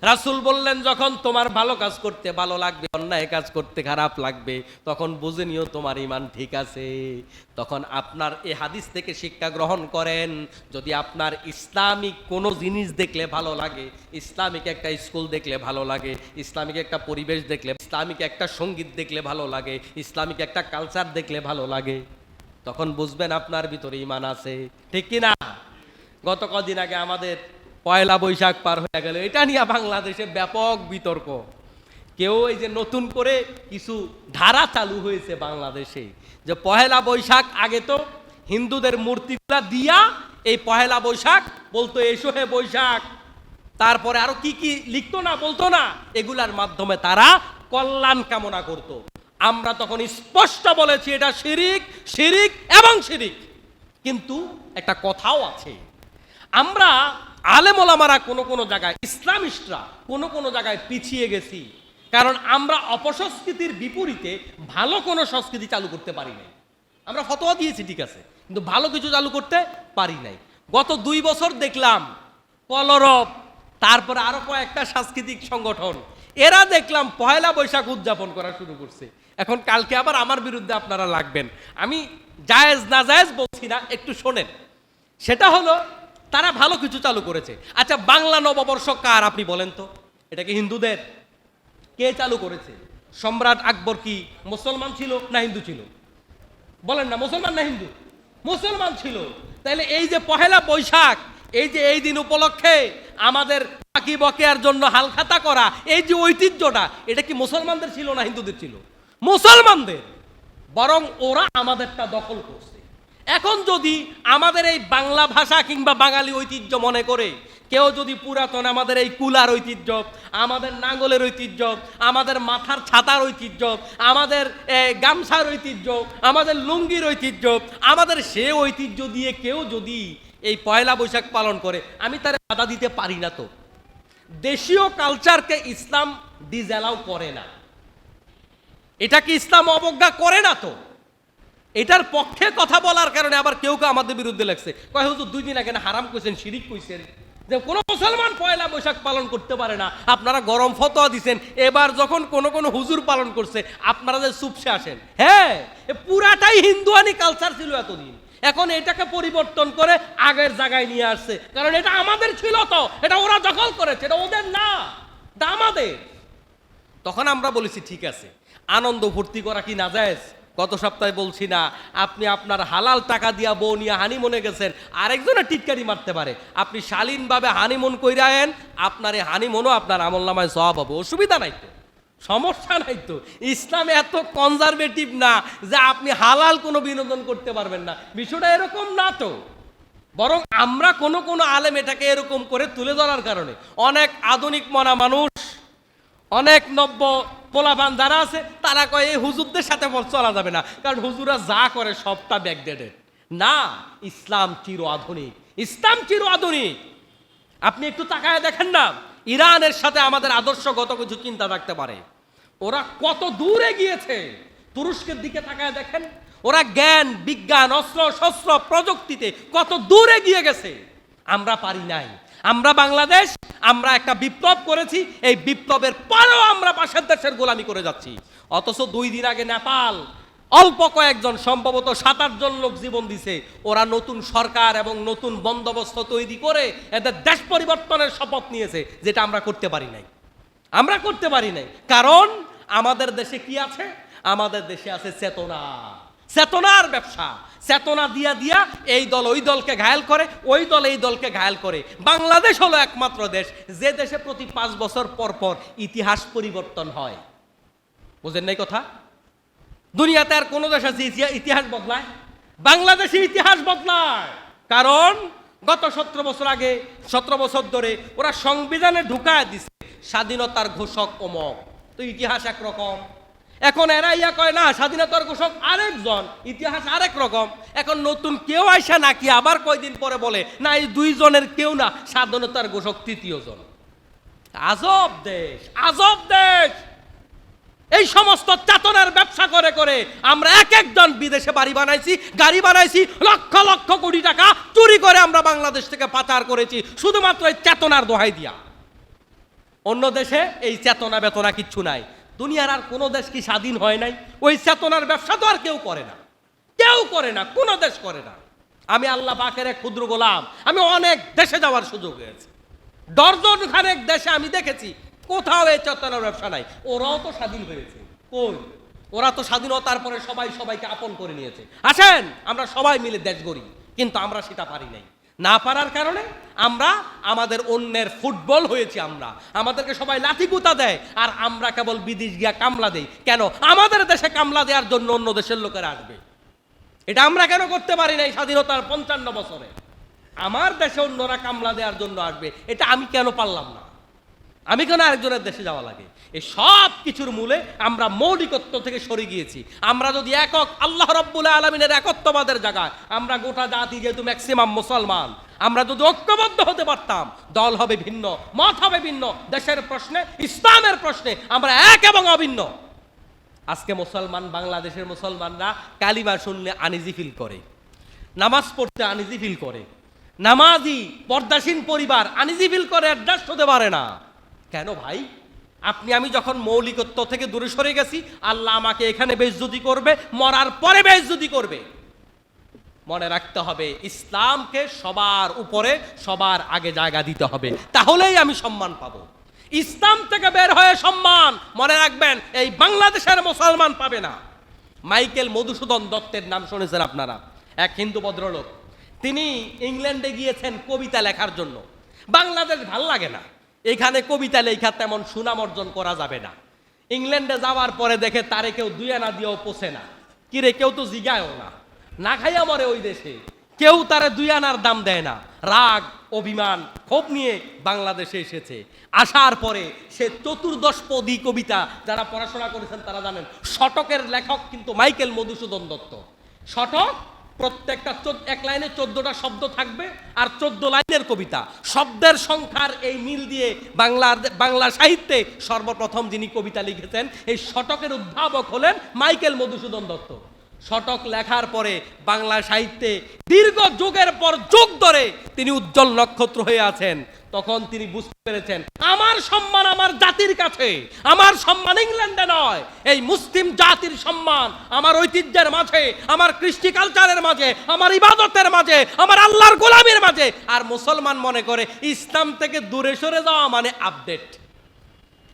রাসূল বললেন, যখন তোমার ভালো কাজ করতে ভালো লাগবে, অন্যায় কাজ করতে খারাপ লাগবে, তখন বুঝে নিও তোমার ঈমান ঠিক আছে। তখন আপনার এই হাদিস থেকে শিক্ষা গ্রহণ করেন, যদি আপনার ইসলামিক কোনো জিনিস দেখলে ভালো লাগে, ইসলামিক একটা স্কুল দেখলে ভালো লাগে, ইসলামিক একটা পরিবেশ দেখলে, ইসলামিক একটা সঙ্গীত দেখলে ভালো লাগে, ইসলামিক একটা কালচার দেখলে ভালো লাগে, তখন বুঝবেন আপনার ভিতরে ঈমান আছে। ঠিক কি না? গত কদিন আগে আমাদের পয়লা বৈশাখ পার হয়ে গেল, এটা নিয়ে বাংলাদেশে ব্যাপক বিতর্ক। কেউ এই যে নতুন করে কিছু ধারা চালু হয়েছে বাংলাদেশে, যে পয়লা বৈশাখ আগে তো হিন্দুদের মূর্তিগুলা দিয়া এই পয়লা বৈশাখ বলতো এসো হে বৈশাখ, তারপরে আরো কি কি লিখতো না, বলতো না, এগুলার মাধ্যমে তারা কল্যাণ কামনা করত। আমরা তখন স্পষ্ট বলেছি এটা শিরিক, শিরিক এবং শিরিক। কিন্তু একটা কথাও আছে, আমরা আলেম ওলামারা কোনো কোনো জায়গায়, ইসলামিস্টরা কোনো কোনো জায়গায় পিছিয়ে গেছি, কারণ আমরা অপসংস্কৃতির বিপরীতে ভালো কোনো সংস্কৃতি চালু করতে পারি নাই। আমরা ফতোয়া দিয়েছি ঠিক আছে, কিন্তু ভালো কিছু চালু করতে পারি নাই। গত 2 বছর দেখলাম কলরব, তারপরে আরো কয়েকটা সাংস্কৃতিক সংগঠন, এরা দেখলাম পয়লা বৈশাখ উদযাপন করা শুরু করছে। এখন কালকে আবার আমার বিরুদ্ধে আপনারা লাগবেন। আমি জায়েজ না জায়েজ বলছি না, একটু শোনেন। সেটা হলো তারা ভালো কিছু চালু করেছে। আচ্ছা, বাংলা নববর্ষ কার আপনি বলেন তো? এটা কি হিন্দুদের? কে চালু করেছে? সম্রাট আকবর কি মুসলমান ছিল না হিন্দু ছিল? বলেন না, মুসলমান না হিন্দু? মুসলমান ছিল। তাহলে এই যে পহেলা বৈশাখ, এই যে এই দিন উপলক্ষে আমাদের বাকি বকেয়ার জন্য হালখাতা করা, এই যে ঐতিহ্যটা, এটা কি মুসলমানদের ছিল না হিন্দুদের ছিল? মুসলমানদের। বরং ওরা আমাদেরটা দখল করছে। এখন যদি আমাদের এই বাংলা ভাষা কিংবা বাঙালি ঐতিহ্য মনে করে কেউ যদি পুরাতন আমাদের এই কুলার ঐতিহ্য, আমাদের নাঙ্গলের ঐতিহ্য, আমাদের মাথার ছাতার ঐতিহ্য, আমাদের গামছার ঐতিহ্য, আমাদের লুঙ্গির ঐতিহ্য, আমাদের সে ঐতিহ্য দিয়ে কেউ যদি এই পয়লা বৈশাখ পালন করে, আমি তার বাধা দিতে পারি না। তো দেশীয় কালচারকে ইসলাম ডিসঅ্যালাউ করে না, এটা কি ইসলাম অবজ্ঞা করে না? তো এটার পক্ষে কথা বলার কারণে আবার কেউ কেউ আমাদের বিরুদ্ধে লাগছে, কয় হুজুর 2 দিন আগে না হারাম কইছেন, শিরিক কইছেন, যে কোনো মুসলমান পয়লা বৈশাখ পালন করতে পারে না, আপনারা গরম ফতোয়া দিছেন। এবার যখন কোন কোন হুজুর পালন করছে, আপনারা যে চুপসে আসেন। হ্যাঁ, পুরাটাই হিন্দুয়ানি কালচার ছিল এতদিন, এখন এটাকে পরিবর্তন করে আগের জায়গায় নিয়ে আসছে, কারণ এটা আমাদের ছিল। তো এটা ওরা দখল করেছে, এটা ওদের না, এটা আমাদের। তখন আমরা বলেছি ঠিক আছে, আনন্দ ফুর্তি করা কি নাজায়েজ? গত সপ্তাহে বলছি না, আপনি আপনার হালাল টাকা দিয়া বউ নিয়ে হানিমুনে গেছেন, আরেকজনে টিটকারি মারতে পারে, আপনি শালীনভাবে হানিমুন কইরা আয়েন, আপনার এই হানিমুনও আপনার আমলনামায় সওয়াব হবে, অসুবিধা নাই তো, সমস্যা নাই তো। ইসলামে এত কনজারভেটিভ না যে আপনি হালাল কোনো বিনোদন করতে পারবেন না, বিষয়টা এরকম না তো। বরং আমরা কোনো কোনো আলেম এটাকে এরকম করে তুলে ধরার কারণে অনেক আধুনিক মনা মানুষ, অনেক নব্য পোলাপান যারা আছে, তারা কয় এই হুজুরদের সাথে চলা যাবে না, কারণ হুজুরা যা করে সবটা ব্যাকডেটেড। না, ইসলাম চির আধুনিক, ইসলাম চির আধুনিক। আপনি একটু তাকায় দেখেন না, ইরানের সাথে আমাদের আদর্শগত কিছু চিন্তা রাখতে পারে, ওরা কত দূরে গিয়েছে। তুরস্কের দিকে তাকায় দেখেন, ওরা জ্ঞান বিজ্ঞান অস্ত্র শস্ত্র প্রযুক্তিতে কত দূরে গিয়ে গেছে, আমরা পারি নাই। আমরা বাংলাদেশ, আমরা একটা বিপ্লব করেছি, এই বিপ্লবের পরেও আমরা পাশের দেশের গোলামি করে যাচ্ছি। অথচ 2 দিন আগে নেপাল অল্প কয়েকজন, সম্ভবত 7-8 জন লোক জীবন দিছে, ওরা নতুন সরকার এবং নতুন বন্দোবস্ত তৈরি করে এদের দেশ পরিবর্তনের শপথ নিয়েছে, যেটা আমরা করতে পারি নাই। আমরা করতে পারি নাই কারণ আমাদের দেশে কি আছে? আমাদের দেশে আছে চেতনা, চেতনার ব্যবসা। চেতনা দিয়া দিয়া এই দল ওই দলকে ঘায়েল করে, ওই দল এই দলকে ঘায়েল করে। বাংলাদেশ হলো একমাত্র দেশ যে দেশে প্রতি 5 বছর পর পর ইতিহাস পরিবর্তন হয়। বুঝেন নাই কথা? দুনিয়াতে আর কোন দেশ আছে ইতিহাস বদলায়? বাংলাদেশে ইতিহাস বদলায়, কারণ গত 17 বছর আগে, 17 বছর ধরে ওরা সংবিধানে ঢুকায় দিছে স্বাধীনতার ঘোষক অমক, তো ইতিহাস একরকম। এখন এরা ইয়া কয় না, স্বাধীনতার ঘোষক আরেকজন, ইতিহাস আরেক রকম। এখন নতুন কেউ আইসা নাকি আবার কয়দিন পরে বলে না, এই 2 জনের কেউ না, স্বাধীনতার ঘোষক 3য় জন। আজব দেশ, আজব দেশ। এই সমস্ত চেতনার ব্যবসা করে করে আমরা এক একজন বিদেশে বাড়ি বানাইছি, গাড়ি বানাইছি, লক্ষ লক্ষ কোটি টাকা চুরি করে আমরা বাংলাদেশ থেকে পাচার করেছি, শুধুমাত্র এই চেতনার দোহাই দিয়া। অন্য দেশে এই চেতনা বেতনা কিচ্ছু নাই। দুনিয়ার আর কোনো দেশ কি স্বাধীন হয় নাই? ওই চেতনার ব্যবসা তো আর কেউ করে না, কেউ করে না, কোনো দেশ করে না। আমি আল্লাহ পাকের এক ক্ষুদ্র গোলাম, আমি অনেক দেশে যাওয়ার সুযোগ হয়েছে, ডর্জন খানেক দেশে আমি দেখেছি কোথাও এই চেতনার ব্যবসা নাই। ওরাও তো স্বাধীন হয়েছে, কই? ওরা তো স্বাধীনতার পরে সবাই সবাইকে আপন করে নিয়েছে। আসেন আমরা সবাই মিলে দেশ গড়ি, কিন্তু আমরা সেটা পারি নাই। না পারার কারণে আমরা আমাদের অন্যের ফুটবল হয়েছি। আমরা আমাদেরকে সবাই লাঠি গুতা দেয়, আর আমরা কেবল বিদেশ গিয়া কামলা দেই। কেন? আমাদের দেশে কামলা দেওয়ার জন্য অন্য দেশের লোকেরা আসবে। এটা আমরা কেন করতে পারি নাই স্বাধীনতার 55 বছরে? আমার দেশে অন্যরা কামলা দেওয়ার জন্য আসবে, এটা আমি কেন পারলাম না? আমি কেন আরেকজনের দেশে যাওয়া লাগে? এই সব কিছুর মূলে আমরা মৌলিকত্ব থেকে সরে গিয়েছি। আমরা যদি একক আল্লাহ রাব্বুল আলামিনের একত্ববাদের জায়গায়, আমরা গোটা জাতি যেহেতু ম্যাক্সিমাম মুসলমান, আমরা যদি ঐক্যবদ্ধ হতে পারতাম, দল হবে ভিন্ন, মত হবে ভিন্ন, দেশের প্রশ্নে, ইসলামের প্রশ্নে আমরা এক এবং অভিন্ন। আজকে মুসলমান, বাংলাদেশের মুসলমানরা কালিমা শুনলে আনইজি ফিল করে, নামাজ পড়তে আনইজি ফিল করে, নামাজি পর্দাসীন পরিবার আনইজি ফিল করে, অ্যাডজাস্ট হতে পারে না। কেন ভাই? আপনি আমি যখন মৌলিকত্ব থেকে দূরে সরে গেছি, আল্লাহ আমাকে এখানে বেইজ্জতি করবে, মরার পরে বেইজ্জতি করবে। মনে রাখতে হবে ইসলামকে সবার উপরে, সবার আগে জায়গা দিতে হবে, তাহলেই আমি সম্মান পাবো। ইসলাম থেকে বের হয়ে সম্মান, মনে রাখবেন, এই বাংলাদেশের মুসলমান পাবে না। মাইকেল মধুসূদন দত্তের নাম শুনেছেন আপনারা? এক হিন্দু ভদ্রলোক, তিনি ইংল্যান্ডে গিয়েছেন কবিতা লেখার জন্য। বাংলাদেশ ভাল লাগে না, এখানে কবিতা লেখা তেমন সুনাম অর্জন করা যাবে না। ইংল্যান্ডে যাওয়ার পরে দেখে তারে কেউ 2 আনা দিয়েও পোষে না, কিরে কেউ তো জিগায়ও না, না খাইয়া মরে ওই দেশে, কেউ তারে 2 আনার দাম দেয় না। রাগ, অভিমান, ক্ষোভ নিয়ে বাংলাদেশে এসেছে। আসার পরে সে 14 পদী কবিতা, যারা পড়াশোনা করেছেন তারা জানেন, শতকের লেখক কিন্তু মাইকেল মধুসূদন দত্ত। শতক প্রত্যেকটা এক লাইনে 14টা শব্দ থাকবে, আর 14 লাইনের কবিতা। শব্দের সংখ্যার এই মিল দিয়ে বাংলা সাহিত্যে সর্বপ্রথম যিনি কবিতা লিখেছেন, এই শতকের উদ্ভাবক হলেন মাইকেল মধুসূদন দত্ত। শতক লেখার পরে বাংলা সাহিত্যে দীর্ঘ যুগের পর যুগ ধরে তিনি উজ্জ্বল নক্ষত্র হয়ে আছেন। তখন তিনি বুঝতে পেরেছেন, আমার সম্মান আমার জাতির কাছে, আমার সম্মান ইংল্যান্ডে নয়, এই মুসলিম জাতির সম্মান আমার ঐতিহ্যের মাঝে, আমার কৃষ্টি কালচারের মাঝে, আমার ইবাদতের মাঝে, আমার আল্লাহর গোলামীর মাঝে। আর মুসলমান মনে করে ইসলাম থেকে দূরে সরে যাওয়া মানে আপডেট।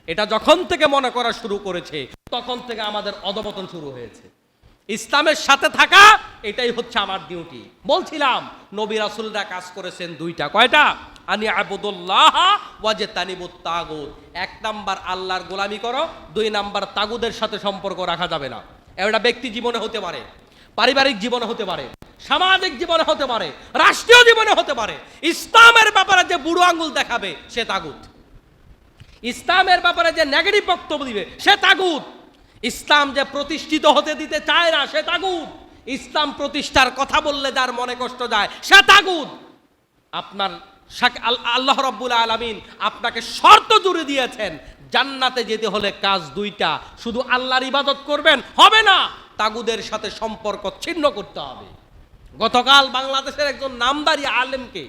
এটা যখন থেকে মনে করা শুরু করেছে, তখন থেকে আমাদের অধপতন শুরু হয়েছে। ইসলামের সাথে থাকা এটাই হচ্ছে আমার ডিউটি। বলছিলাম নবী রাসূলরা কাজ করেছেন 2টা। কয়টা? আনি আবুদুল্লাহ ওয়াজতানিবুত তাগুত। 1 নাম্বার আল্লাহর গোলামি করো, 2 নাম্বার তাগুদের সাথে সম্পর্ক রাখা যাবে না। এটা ব্যক্তি জীবনে হতে পারে, পারিবারিক জীবনে হতে পারে, সামাজিক জীবনে হতে পারে, রাষ্ট্রীয় জীবনে হতে পারে। ইসলামের ব্যাপারে যে বুড়ো আঙ্গুল দেখাবে সে তাগুত, ইসলামের ব্যাপারে যে নেগেটিভ বক্তব্য দিবে সে তাগুত, ইসলাম যে প্রতিষ্ঠিত হতে দিতে চায় না সে তাগুত, ইসলাম প্রতিষ্ঠার কথা বললে যার মনে কষ্ট যায় সে তাগুত। আপনার আল্লাহ রাব্বুল আলামিন আপনাকে শর্ত জুড়ে দিয়েছেন, জান্নাতে যেতে হলে কাজ 2টা। শুধু আল্লাহর ইবাদত করবেন হবে না, তাগুদের সাথে সম্পর্ক ছিন্ন করতে হবে। গতকাল বাংলাদেশের একজন নামদারি আলেমকে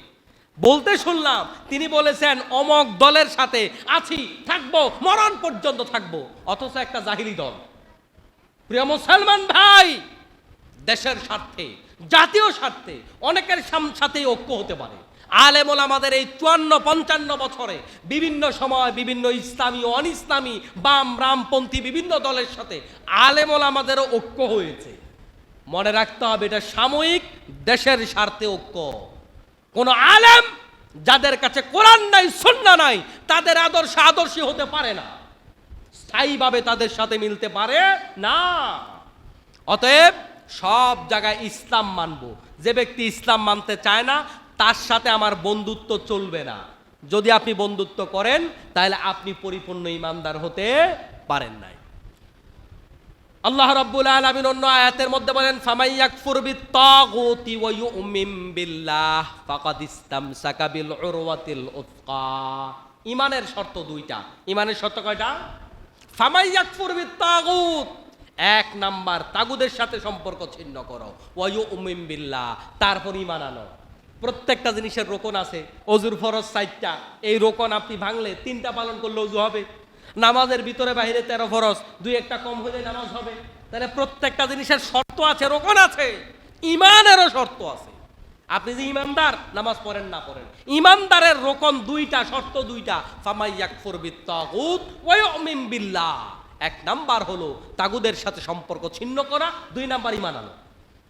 বলতে শুনলাম, তিনি বলেছেন অমক দলের সাথে আছি, থাকবো, মরণ পর্যন্ত থাকবো, অথচ একটা জাহিলি দল। প্রিয় মুসলমান ভাই, দেশের স্বার্থে, জাতীয় স্বার্থে অনেকের সাথে ঐক্য হতে পারে। আলেম ওলামাদের এই 54-55 বছরে বিভিন্ন সময় বিভিন্ন ইসলামী ও অনিসলামী, বাম রামপন্থী বিভিন্ন দলের সাথে আলেম ওলামাদেরও ঐক্য হয়েছে। মনে রাখতে হবে এটা সাময়িক, দেশের স্বার্থে ঐক্য। কোন আলেম যাদের কাছে কোরআন নাই, সুন্নাহ নাই, তাদের আদর্শী হতে পারে না, স্থায়ীভাবে তাদের সাথে মিলতে পারে না। অতএব সব জায়গায় ইসলাম মানব। যে ব্যক্তি ইসলাম মানতে চায় না তার সাথে আমার বন্ধুত্ব চলবে না। যদি আপনি বন্ধুত্ব করেন তাহলে আপনি পরিপূর্ণ ঈমানদার হতে পারেন নাই। আল্লাহ রাব্বুল আলামিন অন্য আয়াতের মধ্যে বলেন, ফামাইয়াকফুর বিত্তাগুতি ওয়া ইউমিন বিল্লাহ ফাকাদ ইসতামসাকা বিল উরওয়াতিল উসকা। ঈমানের শর্ত 2টা। ঈমানের শর্ত কয়টা? ফামাইয়াকফুর বিত্তাগুত, 1 নাম্বার তাগুদের সাথে সম্পর্ক ছিন্ন করো, ওয়া ইউমিন বিল্লাহ, তারপর ঈমান আনো। প্রত্যেকটা জিনিসের রোকন আছে। অজুর ফরজ 4টা, এই রোকন আপনি ভাঙলে 3টা পালন করলে অজু হবে। নামাজের ভিতরে বাইরে 13 ফরজ, 2-1টা কম হলে নামাজ হবে। তাহলে প্রত্যেকটা জিনিসের শর্ত আছে, রোকন আছে। ইমানেরও শর্ত আছে। আপনি যে ইমানদার, নামাজ পড়েন না পড়েন, ইমানদারের রোকন 2টা, শর্ত 2টা। ফামাই ইয়াকফুর বিত্তাগুত ওয়া ইউমিন বিল্লাহ। 1 নাম্বার হলো তাগুদের সাথে সম্পর্ক ছিন্ন করা, 2 নাম্বার ঈমান আনা।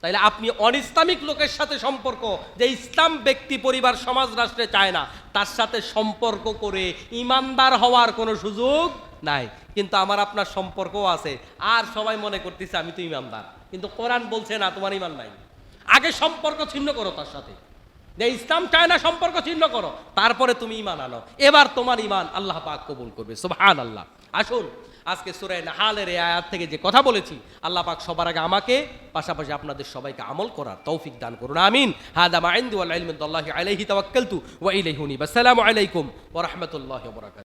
তাইলে আপনি অনিসলামিক লোকের সাথে সম্পর্ক, যে ইসলাম ব্যক্তি পরিবার সমাজ রাষ্ট্রে চায় না, তার সাথে সম্পর্ক করে ইমানদার হওয়ার কোনো সুযোগ নাই। কিন্তু আমার আপনার সম্পর্কও আছে, আর সবাই মনে করতেছে আমি তো ইমানদার, কিন্তু কোরআন বলছে না, তোমার ঈমান নাই। আগে সম্পর্ক ছিন্ন করো তার সাথে, যে ইসলাম চায় না সম্পর্ক ছিন্ন করো, তারপরে তুমি ঈমান আনো। এবার তোমার ঈমান আল্লাহ পাক কবুল করবে। সুবহানাল্লাহ। আসুন আজকে সূরা নাহালের এই আয়াত থেকে যে কথা বলেছি, আল্লাহ পাক সবার আগে আমাকে, পাশাপাশি আপনাদের সবাইকে আমল করার তৌফিক দান করুন। আমিন। হাদা মা ইনদি ওয়াল ইলমু বিল্লাহি আলাইহি তাওয়াক্কালতু ওয়া ইলাইহি উনীব। আসসালামু আলাইকুম ওয়া রাহমাতুল্লাহি ওয়া বারাকাতুহু।